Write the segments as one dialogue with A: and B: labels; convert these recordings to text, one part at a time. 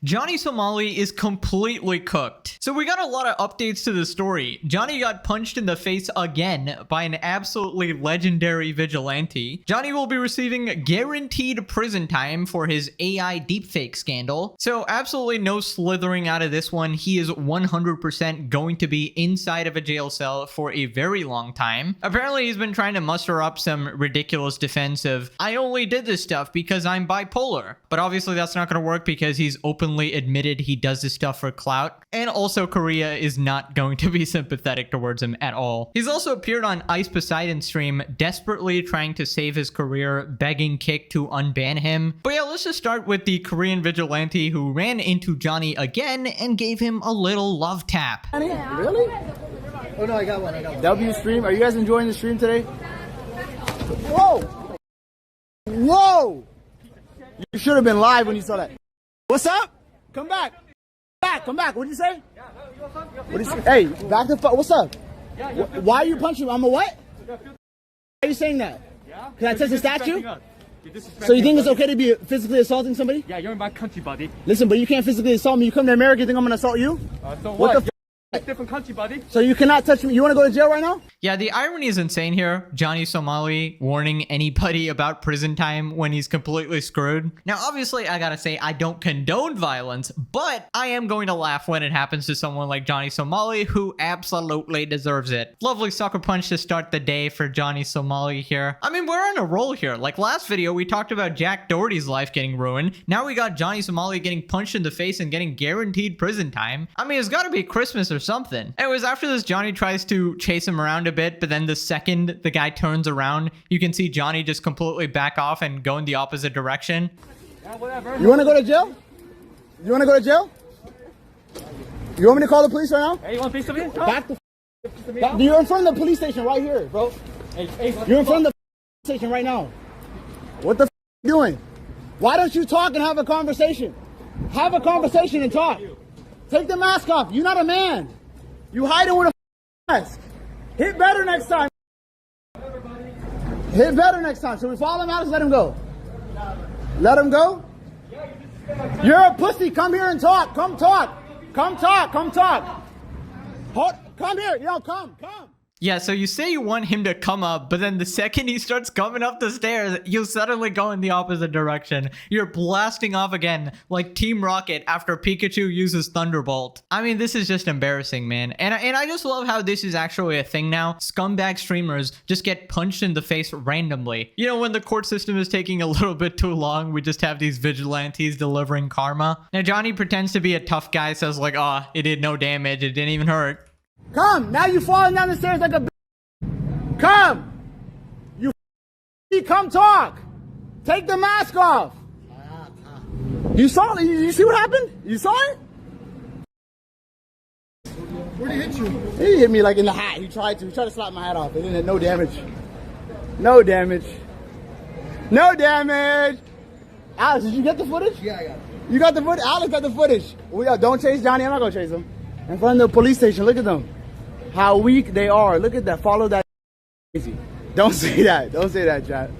A: Johnny Somali is completely cooked. So we got a lot of updates to the story. Johnny got punched in the face again by an absolutely legendary vigilante. Johnny will be receiving guaranteed prison time for his AI deepfake scandal. So absolutely no slithering out of this one. He is 100% going to be inside of a jail cell for a very long time. Apparently he's been trying to muster up some ridiculous defense of, I only did this stuff because I'm bipolar. But obviously that's not going to work because he's openly admitted he does this stuff for clout, and also Korea is not going to be sympathetic towards him at all. He's also appeared on Ice Poseidon's stream, desperately trying to save his career, begging Kick to unban him. But yeah, let's just start with the Korean vigilante who ran into Johnny again and gave him a little love tap.
B: Really? Oh no, I got one. W stream. Are you guys enjoying the stream today? Whoa! Whoa! You should have been live when you saw that. What's up? Come back. Come back. What'd you say? What'd you say? Hey, back the fuck. What's up? Why are you punching me? I'm a what? Why are you saying that? Can I touch the statue? So you think it's okay to be physically assaulting somebody?
C: Yeah, you're in my country, buddy.
B: Listen, but you can't physically assault me. You come to America, you think I'm gonna assault you?
C: So
B: What the f?
C: Different country, buddy.
B: So you cannot touch me. You want to go to jail right now?
A: Yeah, the irony is insane here. Johnny Somali warning anybody about prison time when he's completely screwed. Now, obviously, I gotta say, I don't condone violence, but I am going to laugh when it happens to someone like Johnny Somali, who absolutely deserves it. Lovely sucker punch to start the day for Johnny Somali here. I mean, we're on a roll here. Like last video, we talked about Jack Doherty's life getting ruined. Now we got Johnny Somali getting punched in the face and getting guaranteed prison time. I mean, it's gotta be Christmas or something. Anyways, after this, Johnny tries to chase him around a bit, but then the second the guy turns around, you can see Johnny just completely back off and go in the opposite direction.
C: Yeah, whatever.
B: You want to go to jail? You want to go to jail? You want me to call the police right now?
C: Hey, you want a piece of me?
B: Back the f. You're in front of the police station right here, bro.
C: Hey,
B: You're in front of the station right now. What the f you doing? Why don't you talk and have a conversation? Have a conversation and talk. Take the mask off. You're not a man. You hiding with a mask. Hit better next time. Hit better next time. Should we follow him out or just let him go? Let him go? You're a pussy. Come here and talk. Come talk. Come talk. Come talk. Come here. Yo, come.
A: Yeah, so you say you want him to come up, but then the second he starts coming up the stairs, you suddenly go in the opposite direction. You're blasting off again, like Team Rocket after Pikachu uses Thunderbolt. I mean, this is just embarrassing, man. And I just love how this is actually a thing now. Scumbag streamers just get punched in the face randomly. You know, when the court system is taking a little bit too long, we just have these vigilantes delivering karma. Now, Johnny pretends to be a tough guy, says like, oh, it did no damage, it didn't even hurt.
B: Come. Now you falling down the stairs like a Come. You come talk. Take the mask off. You saw it? You see what happened? You saw it?
D: Where did he hit you?
B: He hit me like in the hat. He tried to slap my hat off. It didn't. No damage. No damage. No damage. Alex, did you get the footage?
D: Yeah, I got it.
B: You got the footage? Alex got the footage. Don't chase Johnny. I'm not going to chase him. In front of the police station. Look at them. How weak they are. Look at that. Follow that. Crazy. Don't say that. Don't say that, chat.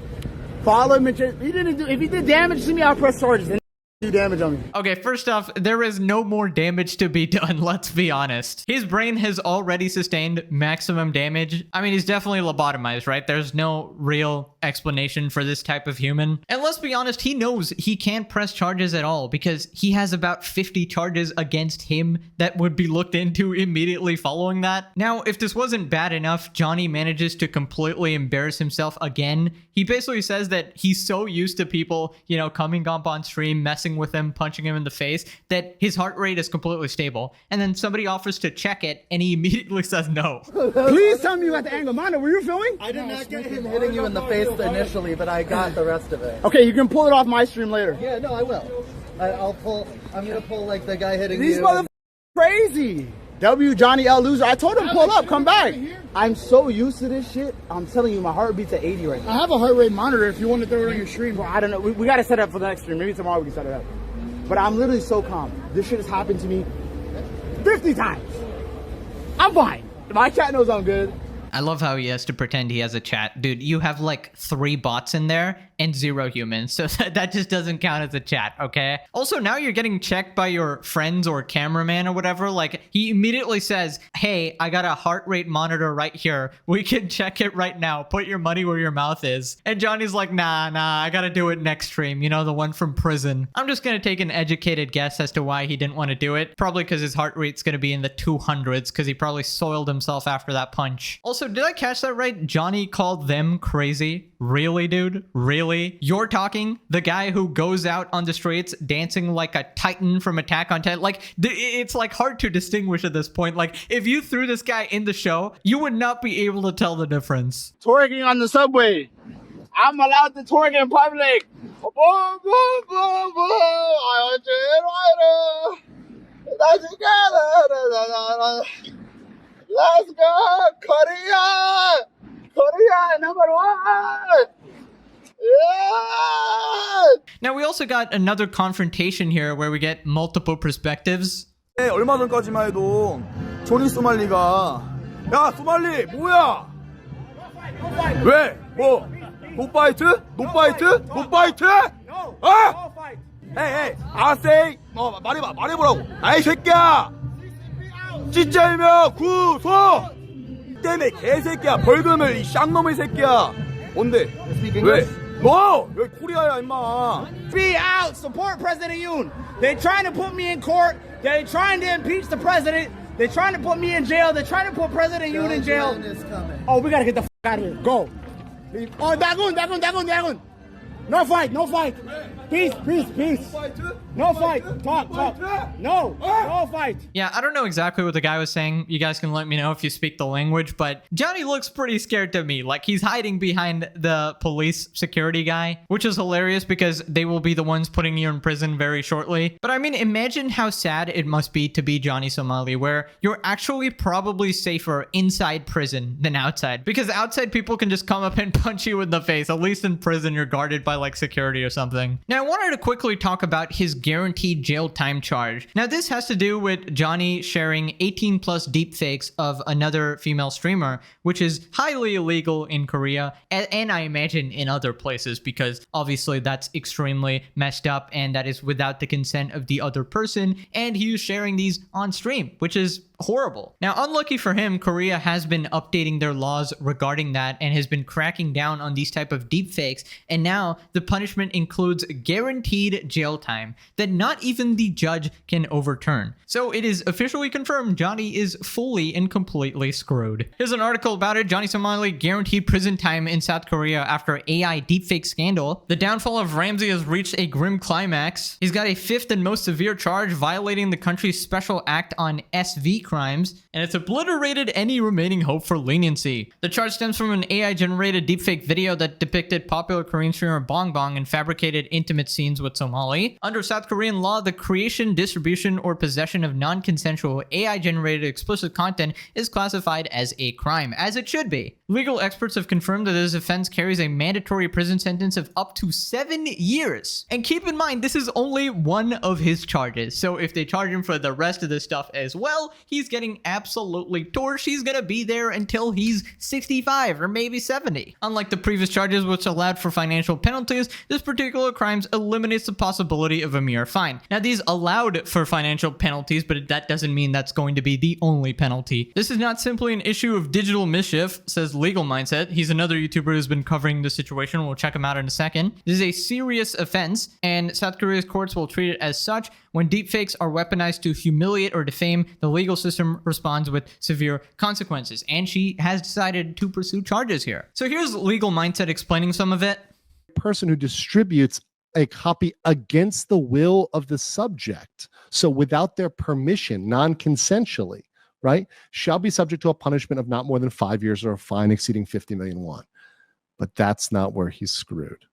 B: Follow him and chase. He didn't do. If he did damage to me, I'll press charges. And do damage on me.
A: Okay, first off, there is no more damage to be done, let's be honest. His brain has already sustained maximum damage. I mean, he's definitely lobotomized, right? There's no real explanation for this type of human. And let's be honest, he knows he can't press charges at all because he has about 50 charges against him that would be looked into immediately following that. Now, if this wasn't bad enough, Johnny manages to completely embarrass himself again. He basically says that he's so used to people, you know, coming up on stream, messing with him, punching him in the face, that his heart rate is completely stable. And then somebody offers to check it, and he immediately says no.
B: Please tell me you got the angle. Mondo, were you filming?
D: I did not get him hitting you in the face initially, but I got the rest of it.
B: Okay, you can pull it off my stream later.
D: Yeah, no, I will. I'm gonna pull like the guy hitting
B: These
D: you.
B: motherfuckers crazy. W Johnny L loser. I told him pull up, come back. I'm so used to this shit. I'm telling you, my heart beats at 80 right now.
D: I have a heart rate monitor if you want to throw it on your stream.
B: Well, I don't know. We got to set it up for the next stream. Maybe tomorrow we can set it up. But I'm literally so calm. This shit has happened to me 50 times. I'm fine. My chat knows I'm good.
A: I love how he has to pretend he has a chat. Dude, you have like 3 bots in there and 0 humans. So that just doesn't count as a chat, okay? Also, now you're getting checked by your friends or cameraman or whatever. Like, he immediately says, hey, I got a heart rate monitor right here. We can check it right now. Put your money where your mouth is. And Johnny's like, nah, I gotta do it next stream. You know, the one from prison. I'm just gonna take an educated guess as to why he didn't want to do it. Probably because his heart rate's gonna be in the 200s because he probably soiled himself after that punch. Also, did I catch that right? Johnny called them crazy? Really, dude? Really? You're talking? The guy who goes out on the streets dancing like a Titan from Attack on Titan? Like, it's like hard to distinguish at this point. Like, if you threw this guy in the show, you would not be able to tell the difference.
B: Twerking on the subway. I'm allowed to twerk in public. Boom, boom, boom, boom. I want you right. Let's together. Let's go, Korea! Korea, #1! Yeah!
A: Now, we also got another confrontation here where we get multiple perspectives.
E: 네, 얼마 전까지만 해도 조니 소말리가 야 소말리 뭐야? 왜? 뭐? 노파이트? 노파이트? 노파이트? 어? 헤이 아세이 말해보라고. 아이 새끼야. 진짜이면 구소. 때문에 개새끼야 벌금을 이 쌍놈의 새끼야. 뭔데? 왜? 뭐? 여기 코리아야 임마.
B: Free out! Support President Yoon! They're trying to put me in court. They're trying to impeach the president. They're trying to put me in jail. They're trying to put President Yoon in jail. Oh, we gotta get the f out of here. Go. Oh, Dagun. No fight. Peace. No fight. Talk. No fight.
A: Yeah, I don't know exactly what the guy was saying. You guys can let me know if you speak the language, but Johnny looks pretty scared to me. Like, he's hiding behind the police security guy, which is hilarious because they will be the ones putting you in prison very shortly. But I mean, imagine how sad it must be to be Johnny Somali, where you're actually probably safer inside prison than outside, because outside people can just come up and punch you in the face. At least in prison, you're guarded by like security or something. Now, I wanted to quickly talk about his guaranteed jail time charge. Now, this has to do with Johnny sharing 18 plus deepfakes of another female streamer, which is highly illegal in Korea, and I imagine in other places, because obviously that's extremely messed up and that is without the consent of the other person, and he was sharing these on stream, which is horrible. Now, unlucky for him, Korea has been updating their laws regarding that and has been cracking down on these type of deepfakes, and now the punishment includes guaranteed jail time that not even the judge can overturn. So it is officially confirmed Johnny is fully and completely screwed. Here's an article about it. Johnny Somali guaranteed prison time in South Korea after AI deepfake scandal. The downfall of Ramsey has reached a grim climax. He's got a 5th and most severe charge, violating the country's special act on SV crimes, and it's obliterated any remaining hope for leniency. The charge stems from an AI-generated deepfake video that depicted popular Korean streamer Bong Bong and fabricated intimate scenes with Somali. Under South Korean law, the creation, distribution, or possession of non-consensual AI-generated explicit content is classified as a crime, as it should be. Legal experts have confirmed that this offense carries a mandatory prison sentence of up to 7 years. And keep in mind, this is only one of his charges, so if they charge him for the rest of this stuff as well, he's getting absolutely torched. He's gonna be there until he's 65 or maybe 70. Unlike the previous charges, which allowed for financial penalties, this particular crime eliminates the possibility of a mere fine. Now, these allowed for financial penalties, but that doesn't mean that's going to be the only penalty. This is not simply an issue of digital mischief, says Legal Mindset. He's another YouTuber who's been covering the situation. We'll check him out in a second. This is a serious offense, and South Korea's courts will treat it as such. When deepfakes are weaponized to humiliate or defame, the legal system responds with severe consequences, and she has decided to pursue charges here. So here's Legal Mindset explaining some of it.
F: Person who distributes a copy against the will of the subject, so without their permission, non-consensually, right, shall be subject to a punishment of not more than 5 years or a fine exceeding 50 million won. But that's not where he's screwed.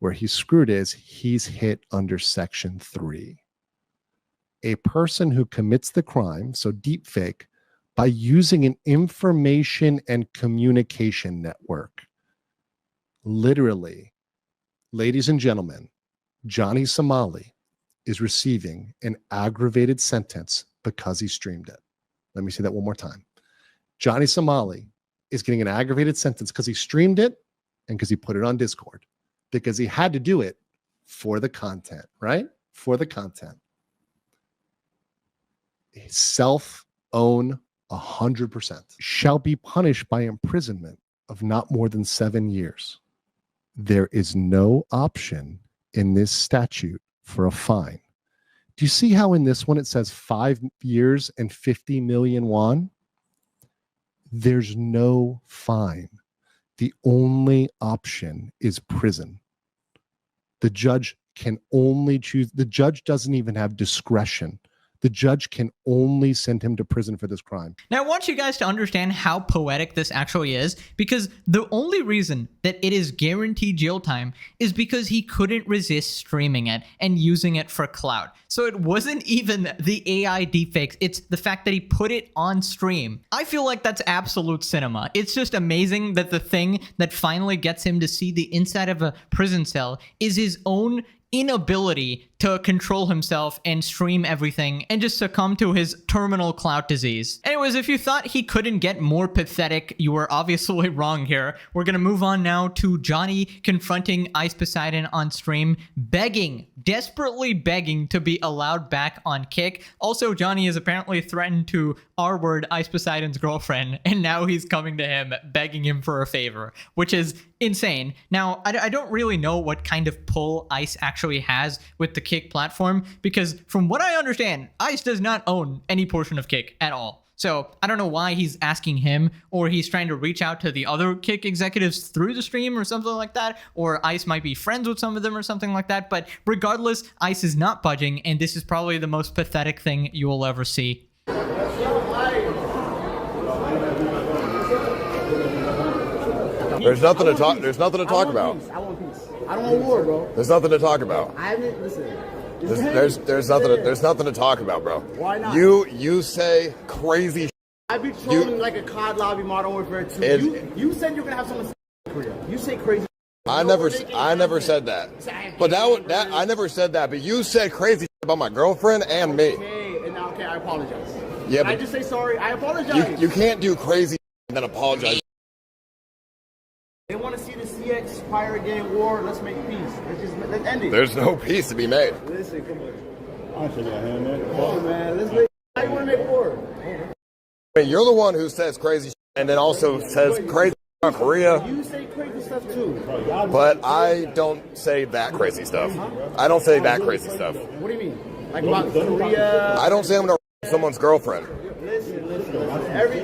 F: Where he's screwed is he's hit under Section 3. A person who commits the crime, so deepfake, by using an information and communication network. Literally, ladies and gentlemen, Johnny Somali is receiving an aggravated sentence because he streamed it. Let me say that one more time. Johnny Somali is getting an aggravated sentence because he streamed it and because he put it on Discord. because he had to do it for the content, right? For the content. Self-own 100%. Shall be punished by imprisonment of not more than 7 years. There is no option in this statute for a fine. Do you see how in this one it says 5 years and 50 million won? There's no fine. The only option is prison. The judge can only choose. The judge doesn't even have discretion. The judge can only send him to prison for this crime.
A: Now, I want you guys to understand how poetic this actually is, because the only reason that it is guaranteed jail time is because he couldn't resist streaming it and using it for clout. So it wasn't even the AI deepfakes, it's the fact that he put it on stream. I feel like that's absolute cinema. It's just amazing that the thing that finally gets him to see the inside of a prison cell is his own inability to control himself and stream everything and just succumb to his terminal clout disease. Anyways, if you thought he couldn't get more pathetic, you were obviously wrong here. We're gonna move on now to Johnny confronting Ice Poseidon on stream, begging, desperately begging to be allowed back on Kick. Also, Johnny has apparently threatened to R-word Ice Poseidon's girlfriend, and now he's coming to him begging him for a favor, which is insane. Now, I don't really know what kind of pull Ice actually has with the Kick platform, because from what I understand, Ice does not own any portion of Kick at all. So I don't know why he's asking him, or he's trying to reach out to the other Kick executives through the stream or something like that, or Ice might be friends with some of them or something like that. But regardless, Ice is not budging, and this is probably the most pathetic thing you will ever see.
G: There's nothing to talk. There's nothing to talk about.
B: I want peace. I don't want war, bro.
G: There's nothing to talk about.
B: I haven't listen.
G: There's nothing to talk about, bro.
B: Why not?
G: You say crazy.
B: I've been trolling like a COD lobby Modern Warfare 2. You said you're gonna have someone say Korea. You say crazy.
G: I never said that. But that I never said that. But you said crazy about my girlfriend and me.
B: Okay, I apologize.
G: Yeah,
B: I just say sorry. I apologize.
G: You can't do crazy and then apologize.
B: They want to see the CX pirate gang war. Let's make peace. Let's end it.
G: There's no peace to be made.
B: Listen, come on. I'll shake your hand, man. Come on, man. Let's make. How you want to make war?
G: I mean, you're the one who says crazy and then also says crazy about Korea.
B: You say crazy stuff too.
G: But I don't say that crazy stuff. I don't say that crazy stuff.
B: What do you mean? Like about Korea?
G: I don't say I'm gonna someone's girlfriend.
B: Listen.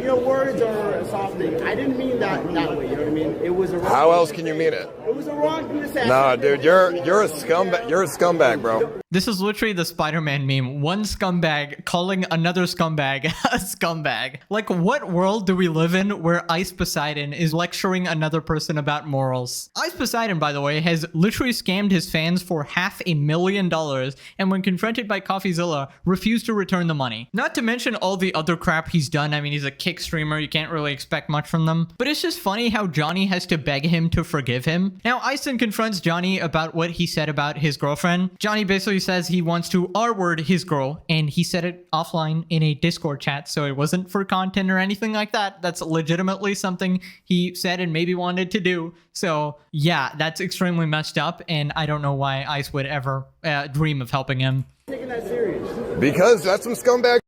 B: Your words are a soft thing. I didn't mean that way. You know what I mean? It was a wrong.
G: How else can you mean it?
B: It was a wrong thing to say.
G: Nah, dude, you're a scumbag. You're a scumbag, bro.
A: This is literally the Spider-Man meme. One scumbag calling another scumbag a scumbag. Like, what world do we live in where Ice Poseidon is lecturing another person about morals? Ice Poseidon, by the way, has literally scammed his fans for $500,000, and when confronted by CoffeeZilla, refused to return the money. Not to mention all the other crap he's done. I mean, he's a Kick streamer. You can't really expect much from them. But it's just funny how Johnny has to beg him to forgive him. Now, Ice then confronts Johnny about what he said about his girlfriend. Johnny basically says he wants to R-word his girl, and he said it offline in a Discord chat, so it wasn't for content or anything like that. That's legitimately something he said and maybe wanted to do. So yeah, that's extremely messed up, and I don't know why Ice would ever dream of helping him.
B: Taking that serious.
G: Because that's some scumbag.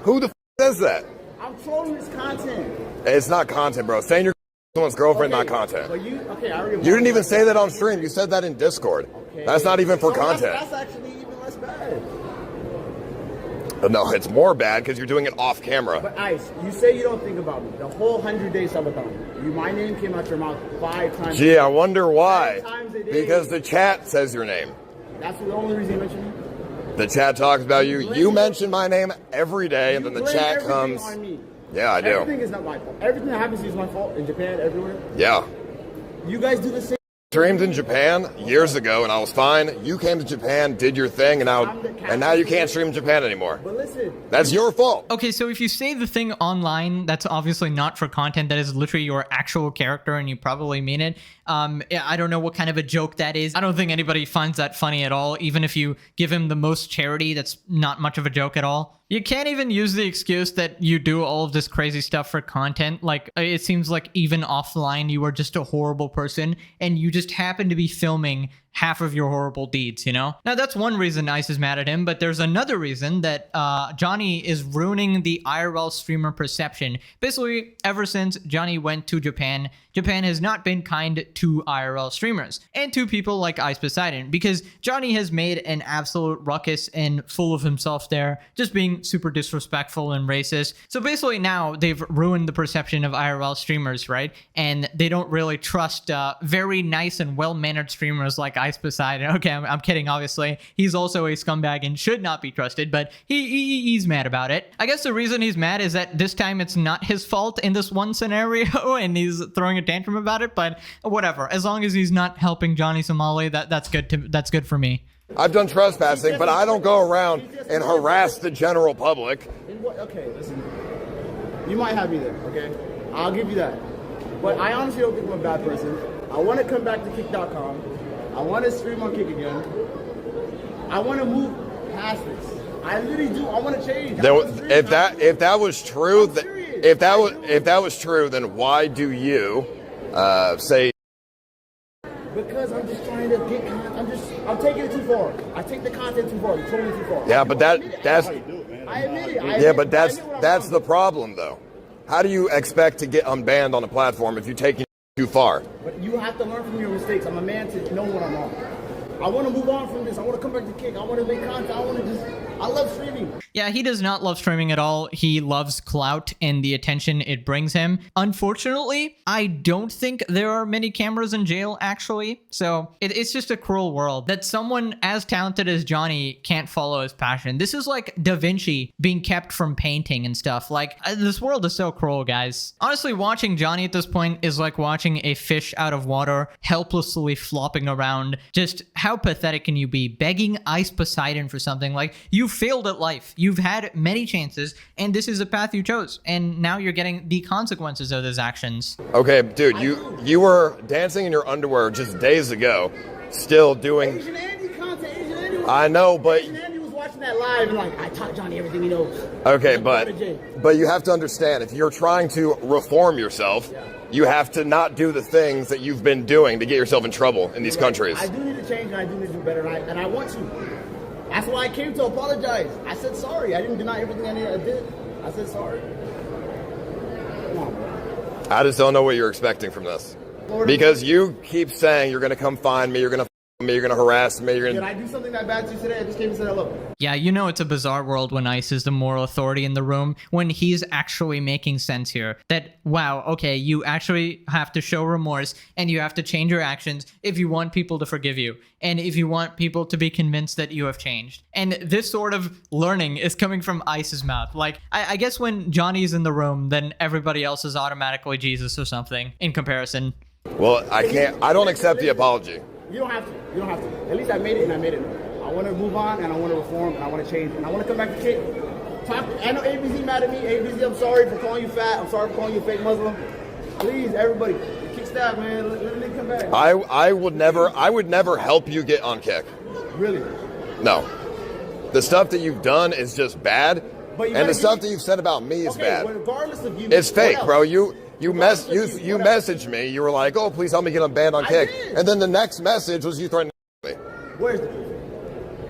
G: Who the says that?
B: I'm trolling his content.
G: It's not content, bro. Saying you're someone's girlfriend, not content.
B: But you already.
G: You didn't even say that on stream. You said that in Discord.
B: Okay.
G: That's not even for content.
B: That's actually even less bad.
G: No, it's more bad because you're doing it off camera.
B: But Ice, you say you don't think about me. The whole 100-day subathon. My name came out your mouth 5 times.
G: Gee, I wonder why.
B: 5 times a day.
G: Because the chat says your name.
B: That's the only reason you mention me?
G: The chat talks about you. You mention my name every day, and then the chat comes.
B: On me.
G: Yeah, I do.
B: Everything is not my fault. Everything that happens to you is my fault in Japan, everywhere.
G: Yeah.
B: You guys do the same.
G: Streamed in Japan years ago, and I was fine. You came to Japan, did your thing, and now you can't stream in Japan anymore.
B: But listen,
G: that's your fault.
A: Okay, so if you say the thing online, that's obviously not for content. That is literally your actual character, and you probably mean it. I don't know what kind of a joke that is. I don't think anybody finds that funny at all. Even if you give him the most charity, that's not much of a joke at all. You can't even use the excuse that you do all of this crazy stuff for content. Like, it seems like even offline, you are just a horrible person, and you just just happened to be filming half of your horrible deeds, you know? Now, that's one reason ICE is mad at him, but there's another reason that Johnny is ruining the IRL streamer perception. Basically, ever since Johnny went to Japan, Japan has not been kind to IRL streamers and to people like Ice Poseidon, because Johnny has made an absolute ruckus and full of himself there, just being super disrespectful and racist. So basically now they've ruined the perception of IRL streamers, right? And they don't really trust very nice and well-mannered streamers like Ice Poseidon. Okay, I'm kidding, obviously. He's also a scumbag and should not be trusted, but he's mad about it. I guess the reason he's mad is that this time it's not his fault in this one scenario and he's throwing a tantrum about it, but whatever. As long as he's not helping Johnny Somali, that's good for me.
G: I've done trespassing, but I don't go around and harass the general public.
B: Okay, listen. You might have me there, okay? I'll give you that. But I honestly don't think I'm a bad person. I want to come back to kick.com. I want to stream on Kick again. I want to move past this. I literally do. I want to change.
G: If that was true, if that was true, then why do you say?
B: Because I'm just trying to get content. I'm taking it too far. I take the content too far. It's totally too far.
G: Yeah, but that's
B: I admit it.
G: yeah, but that's the problem though. How do you expect to get unbanned on a platform if you take it too far?
B: But you have to learn from your mistakes. I'm a man to know when I'm wrong. I want to move on from this. I want to come back to Kick. I want to make content. I love streaming.
A: Yeah, he does not love streaming at all. He loves clout and the attention it brings him. Unfortunately, I don't think there are many cameras in jail, actually. So it's just a cruel world that someone as talented as Johnny can't follow his passion. This is like Da Vinci being kept from painting and stuff. Like, this world is so cruel, guys. Honestly, watching Johnny at this point is like watching a fish out of water, helplessly flopping around. Just how pathetic can you be? Begging Ice Poseidon for something. Like, you failed at life. You've had many chances, and this is the path you chose. And now you're getting the consequences of those actions.
G: Okay, dude, you were dancing in your underwear just days ago, still doing.
B: Asian Andy content. Asian Andy was,
G: I know, but
B: Asian Andy was watching that live and like, I taught Johnny everything he knows.
G: okay, but you have to understand, if you're trying to reform yourself, you have to not do the things that you've been doing to get yourself in trouble in these countries.
B: I do need to change, and I do need to do better, and I want to. That's why I came to apologize. I said sorry. I didn't deny everything I did. I said sorry. Come on, bro.
G: I just don't know what you're expecting from this. Because you keep saying you're going to come find me, you're going to me, you're going to harass me, you're going
B: Did
G: to...
B: I do something that bad to you today? I just came and said hello.
A: Yeah, you know it's a bizarre world when Ice is the moral authority in the room, when he's actually making sense here. That, wow, okay, you actually have to show remorse, and you have to change your actions if you want people to forgive you, and if you want people to be convinced that you have changed. And this sort of learning is coming from Ice's mouth. Like, I guess when Johnny's in the room, then everybody else is automatically Jesus or something, in comparison.
G: Well, I don't accept the apology.
B: You don't have to. You don't have to. At least I made it, and I made it. I want to move on, and I want to reform, and I want to change, and I want to come back to Kick. I know ABZ mad at me. ABZ, I'm sorry for calling you fat. I'm sorry for calling you a fake Muslim. Please, everybody, Kick staff, man, let me come back.
G: I would never help you get on Kick.
B: Really?
G: No. The stuff that you've done is just bad, and the stuff that you've said about me is bad.
B: Regardless of you,
G: it's fake, bro. You messaged me. You were like, "Oh, please help me get unbanned on Kick," and then the next message was you threatening me.
B: Where's the proof?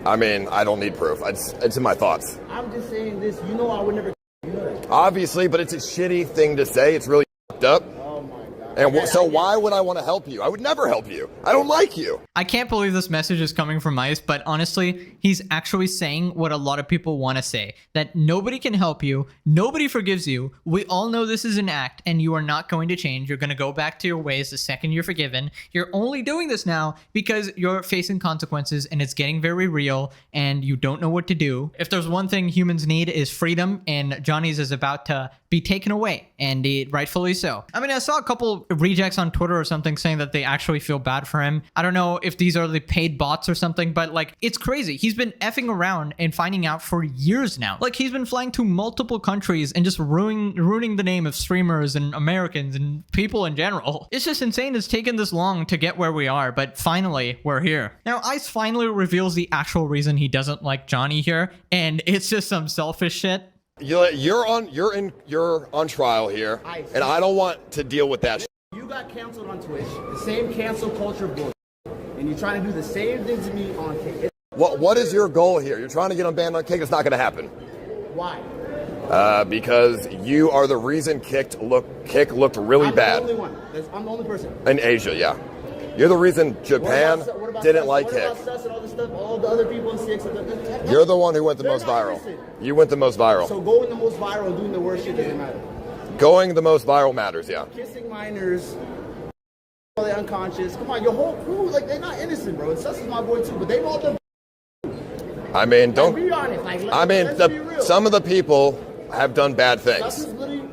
G: I mean, I don't need proof. It's in my thoughts.
B: I'm just saying this. You know I would never. You know that.
G: Obviously, but it's a shitty thing to say. It's really fucked up.
B: Oh my God.
G: And so why would I want to help you? I would never help you. I don't like you.
A: I can't believe this message is coming from Ice, but honestly, he's actually saying what a lot of people want to say. That nobody can help you, nobody forgives you, we all know this is an act, and you are not going to change. You're going to go back to your ways the second you're forgiven. You're only doing this now because you're facing consequences, and it's getting very real, and you don't know what to do. If there's one thing humans need is freedom, and Johnny's is about to be taken away, and rightfully so. I mean, I saw a couple rejects on Twitter or something saying that they actually feel bad for him. I don't know if these are the paid bots or something, but like, it's crazy. He's been effing around and finding out for years now. Like, he's been flying to multiple countries and just ruining the name of streamers and Americans and people in general. It's just insane it's taken this long to get where we are, but finally, we're here. Now, Ice finally reveals the actual reason he doesn't like Johnny here, and it's just some selfish shit.
G: You're on trial here, and I don't want to deal with that.
B: You got canceled on Twitch. The same cancel culture book. and you're trying to do the same thing to me on Kick.
G: What is your goal here? You're trying to get him banned on Kick. It's not going to happen.
B: Why?
G: Because you are the reason Kick looked really bad.
B: I'm the only one. I'm the only person.
G: In Asia, yeah. You're the reason Japan didn't like Kick.
B: All the other people in CX.
G: You're the one who went the most viral. You went the most viral.
B: So going the most viral, doing the worst shit doesn't matter.
G: Going the most viral matters, yeah.
B: Kissing minors, they unconscious. Come on, your whole crew, like, they're not innocent, bro. And Sus is my boy too, but they've all done.
G: I mean, don't.
B: Be honest. Like,
G: let's be real. Some of the people have done bad things.
B: Sus is literally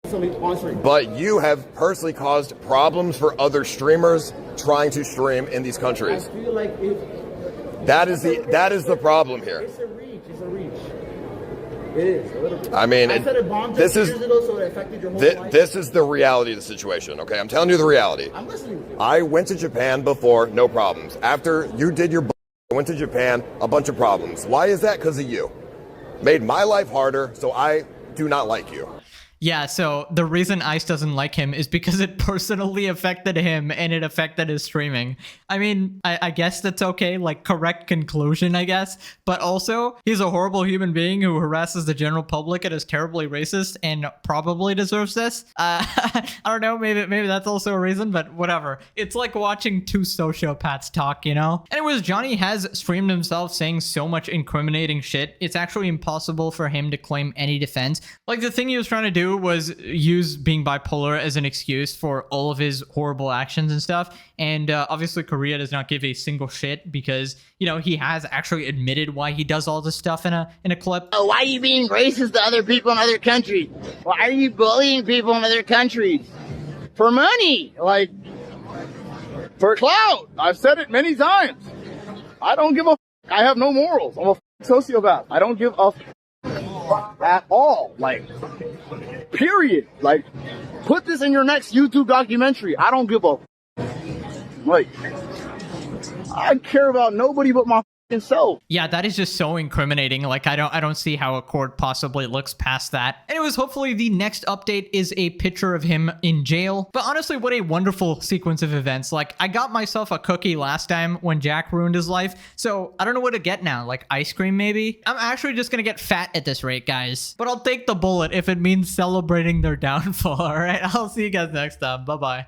B: sponsoring.
G: But you have personally caused problems for other streamers trying to stream in these countries.
B: I feel like
G: that is the problem here.
B: It's a reach. It's a reach. It is a little bit.
G: I mean,
B: I said it bombed
G: this is
B: years ago, so it affected your whole life.
G: This is the reality of the situation. Okay, I'm telling you the reality.
B: I'm listening to you.
G: I went to Japan before, no problems. After you did your, I went to Japan, a bunch of problems. Why is that? Because of you. Made my life harder, so I do not like you.
A: Yeah, so the reason ICE doesn't like him is because it personally affected him and it affected his streaming. I mean, I guess that's okay, like correct conclusion, I guess. But also, he's a horrible human being who harasses the general public and is terribly racist and probably deserves this. I don't know, maybe that's also a reason, but whatever. It's like watching two sociopaths talk, you know? Anyways, Johnny has streamed himself saying so much incriminating shit, it's actually impossible for him to claim any defense. Like, the thing he was trying to do was use being bipolar as an excuse for all of his horrible actions and stuff. And obviously Korea does not give a single shit because, you know, he has actually admitted why he does all this stuff in a clip.
H: Oh, why are you being racist to other people in other countries? Why are you bullying people in other countries? For money, like,
E: For clout. I've said it many times. I don't give a I have no morals. I'm a sociopath. I don't give a at all. Like, period. Like, put this in your next YouTube documentary. I don't give a like, I care about nobody but my self.
A: Yeah, that is just so incriminating. Like, I don't see how a court possibly looks past that. Anyways, hopefully the next update is a picture of him in jail. But honestly, what a wonderful sequence of events. Like, I got myself a cookie last time when Jack ruined his life, so I don't know what to get now. Like ice cream, maybe? I'm actually just gonna get fat at this rate, guys. But I'll take the bullet if it means celebrating their downfall. All right, I'll see you guys next time. Bye-bye.